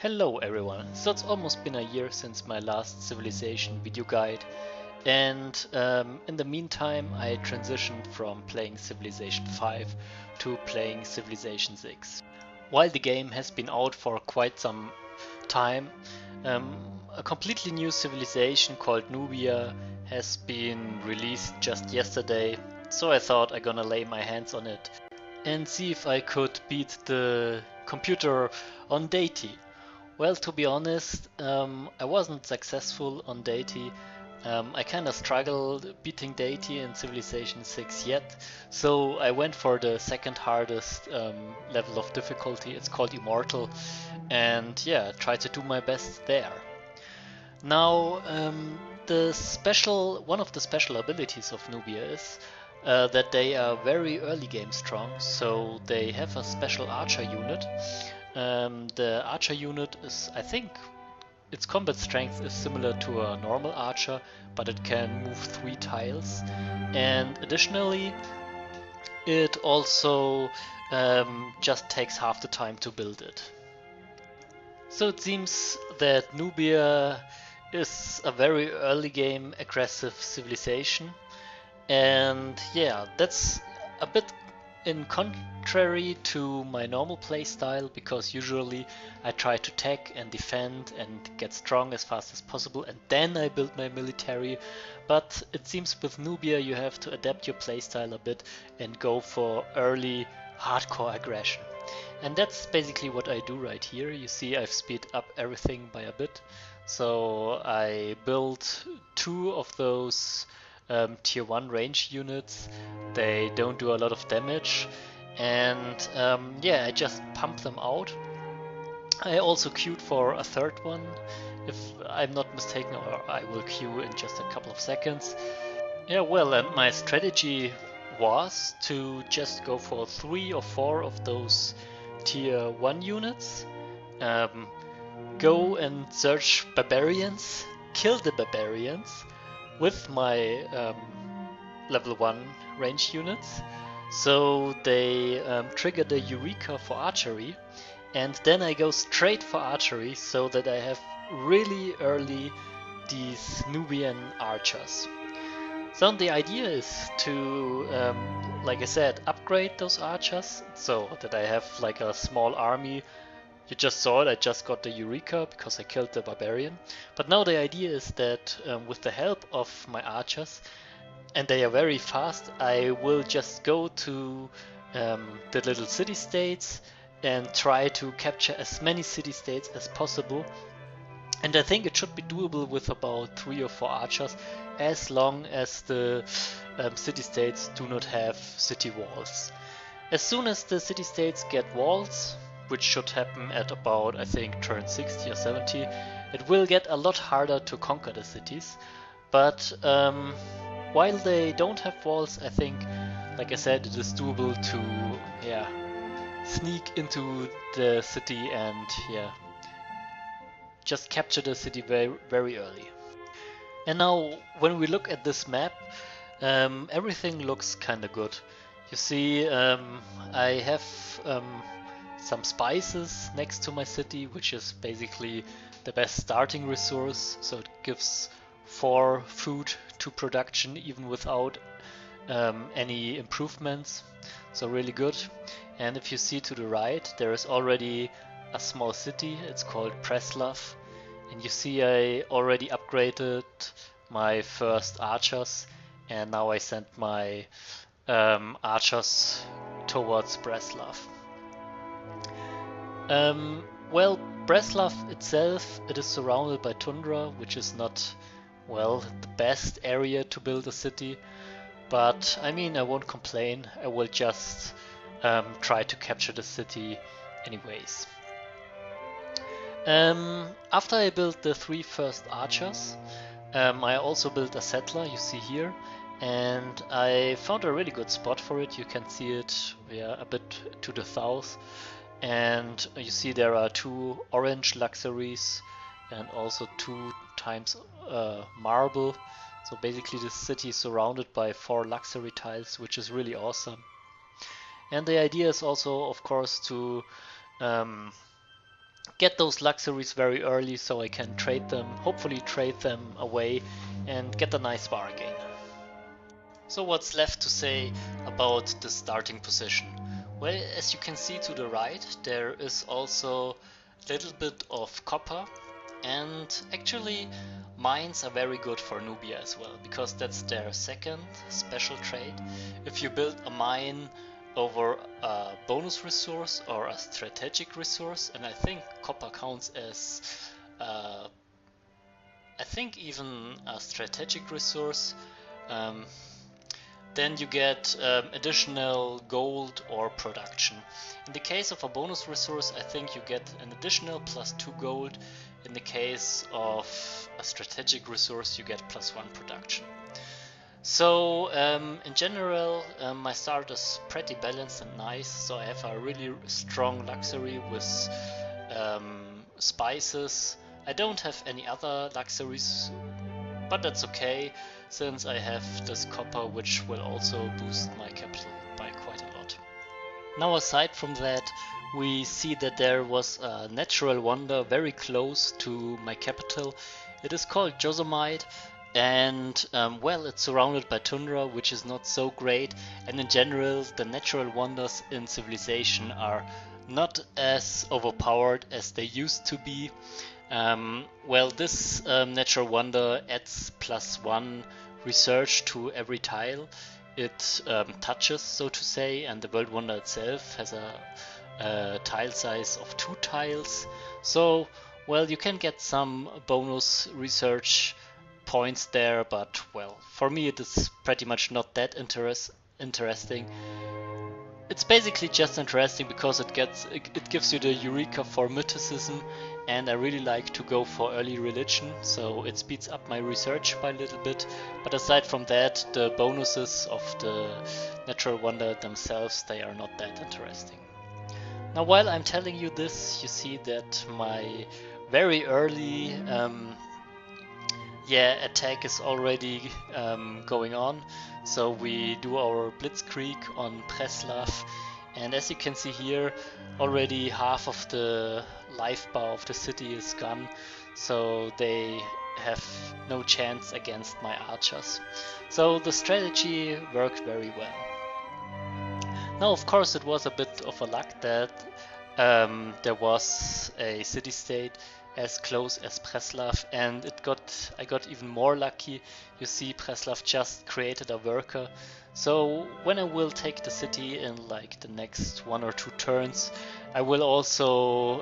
Hello everyone, so it's almost been a year since my last Civilization video guide, and in the meantime I transitioned from playing Civilization 5 to playing Civilization 6. While the game has been out for quite some time, a completely new civilization called Nubia has been released just yesterday, so I thought I'm gonna lay my hands on it and see if I could beat the computer on deity. Well, to be honest, I wasn't successful on deity. I kinda struggled beating deity in Civilization 6 yet, so I went for the second hardest level of difficulty. It's called Immortal, and yeah, try to do my best there. Now, one of the special abilities of Nubia is that they are very early game strong, so they have a special archer unit. The archer unit is, I think, its combat strength is similar to a normal archer, but it can move 3 tiles. And additionally, it also just takes half the time to build it. So it seems that Nubia is a very early game aggressive civilization. And yeah, that's a bit in contrary to my normal playstyle, because usually I try to tech and defend and get strong as fast as possible and then I build my military. But it seems with Nubia you have to adapt your playstyle a bit and go for early hardcore aggression. And that's basically what I do right here. You see I've speed up everything by a bit. So I built 2 of those tier 1 range units. They don't do a lot of damage, and yeah, I just pump them out. I also queued for a third one, if I'm not mistaken, or I will queue in just a couple of seconds. Yeah, well, and my strategy was to just go for 3 or 4 of those tier 1 units, um, go and search barbarians, kill the barbarians with my level 1 range units, so they trigger the Eureka for archery, and then I go straight for archery so that I have really early these Nubian archers. So the idea is to, like I said, upgrade those archers so that I have like a small army. You just saw it, I just got the Eureka because I killed the barbarian. But now the idea is that with the help of my archers, and they are very fast, I will just go to the little city-states and try to capture as many city-states as possible. And I think it should be doable with about 3 or 4 archers, as long as the city-states do not have city walls. As soon as the city-states get walls, which should happen at about, I think, turn 60 or 70, it will get a lot harder to conquer the cities. But while they don't have walls, I think, like I said, it is doable to, yeah, sneak into the city and, yeah, just capture the city very, very early. And now, when we look at this map, everything looks kinda good. You see, I have some spices next to my city, which is basically the best starting resource, so it gives 4 food to production even without any improvements, so really good. And if you see to the right, there is already a small city, it's called Preslav, and you see I already upgraded my first archers, and now I sent my archers towards Preslav. Well, Preslav itself, it is surrounded by tundra, which is not, well, the best area to build a city, but I mean, I won't complain. I will just try to capture the city anyways. After I built the 3 first archers, I also built a settler, you see here, and I found a really good spot for it. You can see it, yeah, a bit to the south, and you see there are 2 orange luxuries and also 2 times marble. So basically this city is surrounded by 4 luxury tiles, which is really awesome. And the idea is also, of course, to get those luxuries very early so I can trade them, hopefully trade them away and get a nice bargain. So what's left to say about the starting position? Well, as you can see to the right, there is also a little bit of copper, and actually mines are very good for Nubia as well, because that's their second special trait. If you build a mine over a bonus resource or a strategic resource, and I think copper counts as I think even a strategic resource, um, then you get additional gold or production. In the case of a bonus resource, I think you get an additional +2 gold. In the case of a strategic resource, you get +1 production. So in general, my start is pretty balanced and nice. So I have a really strong luxury with spices. I don't have any other luxuries, but that's okay, since I have this copper, which will also boost my capital by quite a lot. Now aside from that, we see that there was a natural wonder very close to my capital. It is called Josemite, and well, it's surrounded by tundra, which is not so great, and in general the natural wonders in civilization are not as overpowered as they used to be. Well, this natural wonder adds +1 research to every tile it touches, so to say, and the world wonder itself has a tile size of 2 tiles. So, well, you can get some bonus research points there, but well, for me it is pretty much not that interesting. It's basically just interesting because it gives you the eureka for mythicism, and I really like to go for early religion, so it speeds up my research by a little bit. But aside from that, the bonuses of the natural wonder themselves, they are not that interesting. Now while I'm telling you this, you see that my very early attack is already going on. So we do our blitzkrieg on Preslav, and as you can see here, already half of the life bar of the city is gone, so they have no chance against my archers. So the strategy worked very well. Now of course it was a bit of a luck that there was a city-state as close as Preslav, and I got even more lucky. You see, Preslav just created a worker, so when I will take the city in like the next 1 or 2 turns, I will also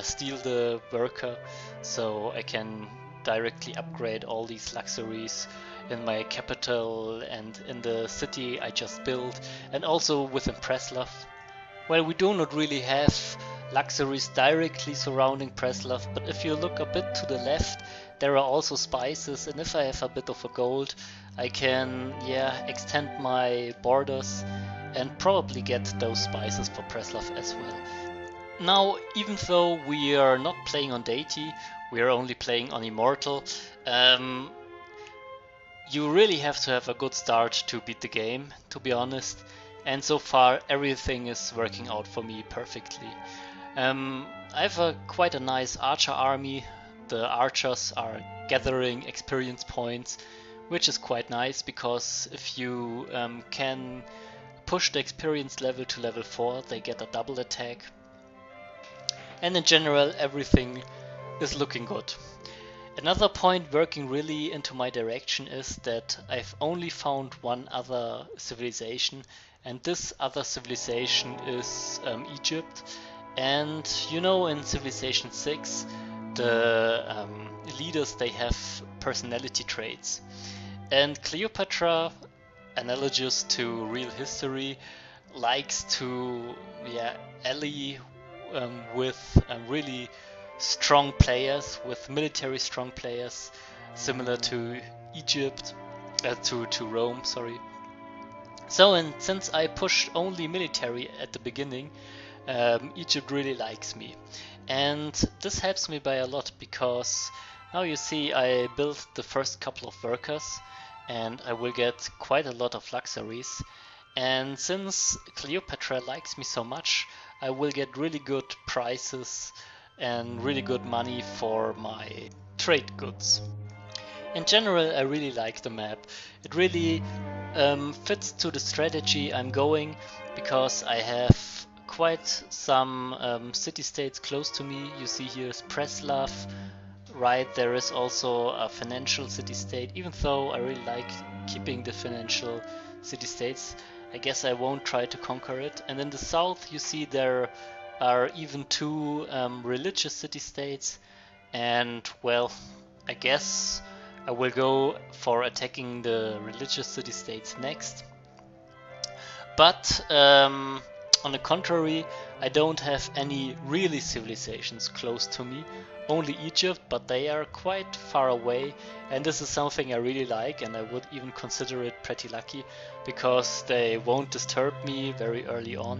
steal the worker, so I can directly upgrade all these luxuries in my capital and in the city I just built, and also within Preslav. Well, we do not really have luxuries directly surrounding Preslav, but if you look a bit to the left, there are also spices, and if I have a bit of a gold, I can extend my borders and probably get those spices for Preslav as well. Now, even though we are not playing on deity, we are only playing on Immortal, you really have to have a good start to beat the game, to be honest. And so far everything is working out for me perfectly. I have quite a nice archer army. The archers are gathering experience points, which is quite nice, because if you can push the experience level to level 4, they get a double attack. And in general everything is looking good. Another point working really into my direction is that I've only found one other civilization, and this other civilization is Egypt. And you know, in Civilization 6, the leaders, they have personality traits. And Cleopatra, analogous to real history, likes to ally with really strong players, with military strong players, similar to Egypt, to Rome, sorry. So, since I pushed only military at the beginning, Egypt really likes me, and this helps me by a lot, because now you see I built the first couple of workers and I will get quite a lot of luxuries, and since Cleopatra likes me so much, I will get really good prices and really good money for my trade goods. In general, I really like the map. It really fits to the strategy I'm going, because I have quite some city-states close to me. You see here is Preslav, right? There is also a financial city-state, even though I really like keeping the financial city-states. I guess I won't try to conquer it. And in the south you see there are even two religious city-states, and well, I guess I will go for attacking the religious city-states next. But on the contrary, I don't have any really civilizations close to me, only Egypt, but they are quite far away, and this is something I really like, and I would even consider it pretty lucky, because they won't disturb me very early on,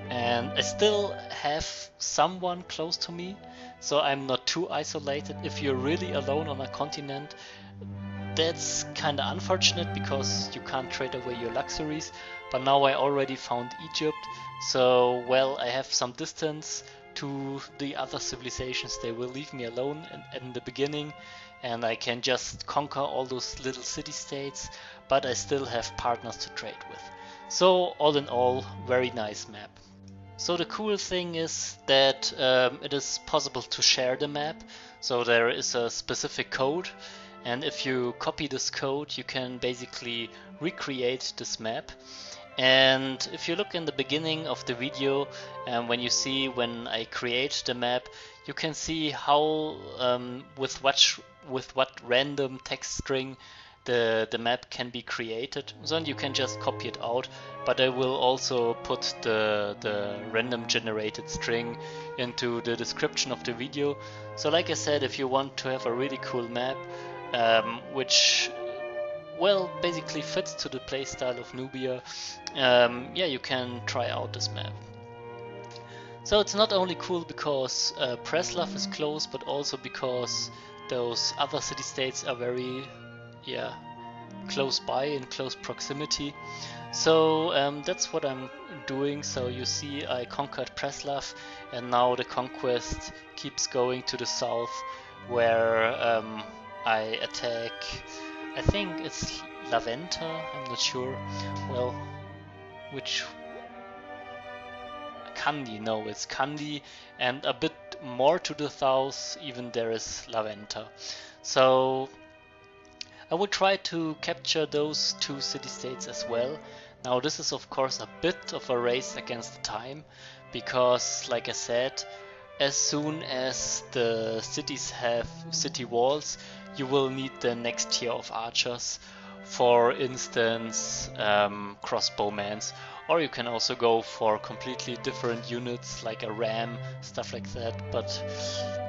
and I still have someone close to me, so I'm not too isolated. If you're really alone on a continent, that's kinda unfortunate, because you can't trade away your luxuries, but now I already found Egypt, so well, I have some distance to the other civilizations. They will leave me alone in the beginning, and I can just conquer all those little city-states, but I still have partners to trade with. So all in all, very nice map. So the cool thing is that it is possible to share the map, so there is a specific code, and if you copy this code you can basically recreate this map. And if you look in the beginning of the video, when I create the map, you can see how with what random text string the map can be created. So you can just copy it out, but I will also put the random generated string into the description of the video. So like I said, if you want to have a really cool map, which well basically fits to the playstyle of Nubia, yeah, you can try out this map. So it's not only cool because Preslav is close, but also because those other city-states are very close by, in close proximity. So that's what I'm doing. So you see I conquered Preslav, and now the conquest keeps going to the south, where I attack, I think it's Laventa, I'm not sure, well, which, Kandy, no, it's Kandy, and a bit more to the south even there is Laventa. So I will try to capture those two city-states as well. Now this is of course a bit of a race against time, because like I said, as soon as the cities have city walls, you will need the next tier of archers, for instance crossbowmen, or you can also go for completely different units like a ram, stuff like that, but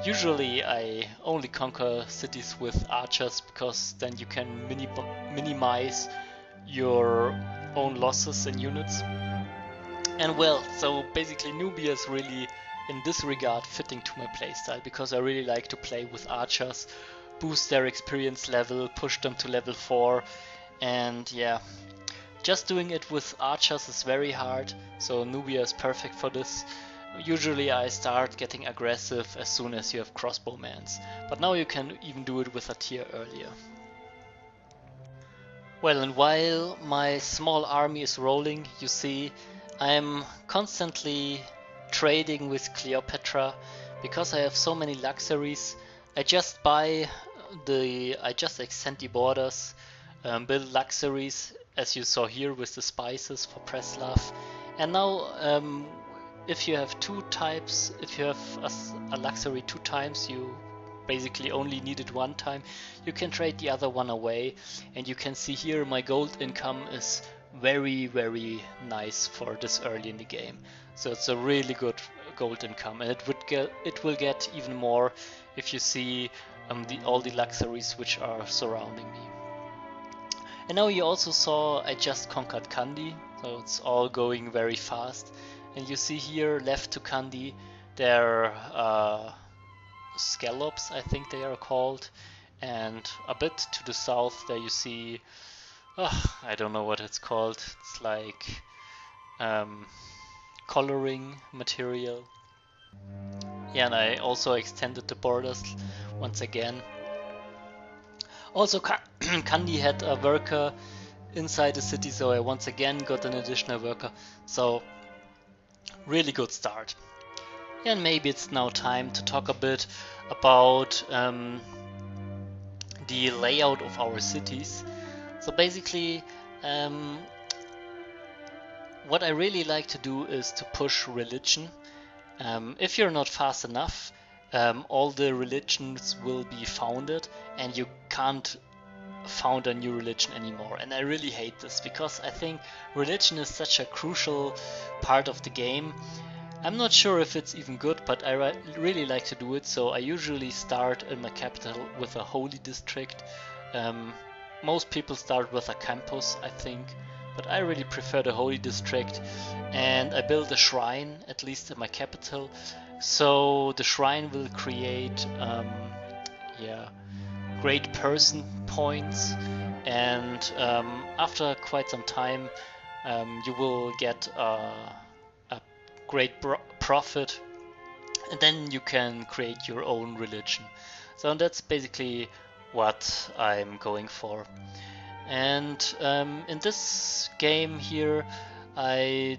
usually I only conquer cities with archers, because then you can minimize your own losses in units. And well, so basically Nubia is really in this regard fitting to my playstyle, because I really like to play with archers, boost their experience level, push them to level 4, and yeah, just doing it with archers is very hard, so Nubia is perfect for this. Usually I start getting aggressive as soon as you have crossbowmen, but now you can even do it with a tier earlier. Well, and while my small army is rolling, you see I'm constantly trading with Cleopatra, because I have so many luxuries. I just extend the borders, build luxuries, as you saw here with the spices for Preslav. And now if you have two types, if you have a luxury 2 times, you basically only need it 1 time, you can trade the other one away, and you can see here my gold income is very nice for this early in the game. So it's a really good gold income, and it will get even more if you see all the luxuries which are surrounding me. And now you also saw I just conquered Kandy, so it's all going very fast. And you see here left to Kandy there are scallops, I think they are called, and a bit to the south there you see, I don't know what it's called, it's like coloring material. Yeah, and I also extended the borders once again. Also, Kandi had a worker inside the city, so I once again got an additional worker. So, really good start. And maybe it's now time to talk a bit about the layout of our cities. So basically, what I really like to do is to push religion. If you're not fast enough, all the religions will be founded and you can't found a new religion anymore. And I really hate this because I think religion is such a crucial part of the game. I'm not sure if it's even good, but I really like to do it. So I usually start in my capital with a holy district. Most people start with a campus, I think, but I really prefer the holy district. And I build a shrine, at least in my capital. So the shrine will create, great person points, and after quite some time, you will get a great profit, and then you can create your own religion. So that's basically what I'm going for. And in this game here, I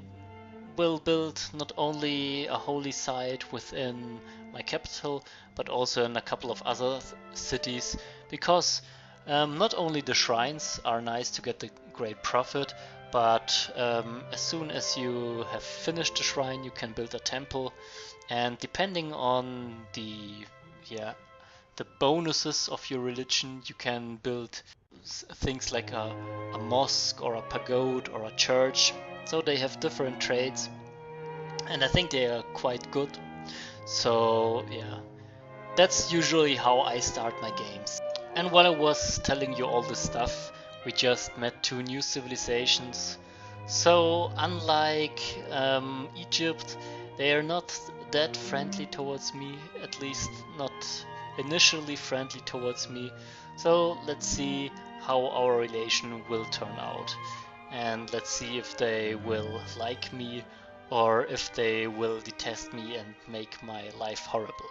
will build not only a holy site within my capital, but also in a couple of other cities, because not only the shrines are nice to get the great profit, but as soon as you have finished the shrine, you can build a temple, and depending on the bonuses of your religion, you can build things like a mosque or a pagoda or a church. So they have different traits, and I think they are quite good. So yeah, that's usually how I start my games. And while I was telling you all this stuff, we just met 2 new civilizations. So unlike Egypt, they are not that friendly towards me, at least not initially friendly towards me. So let's see how our relation will turn out. And let's see if they will like me or if they will detest me and make my life horrible.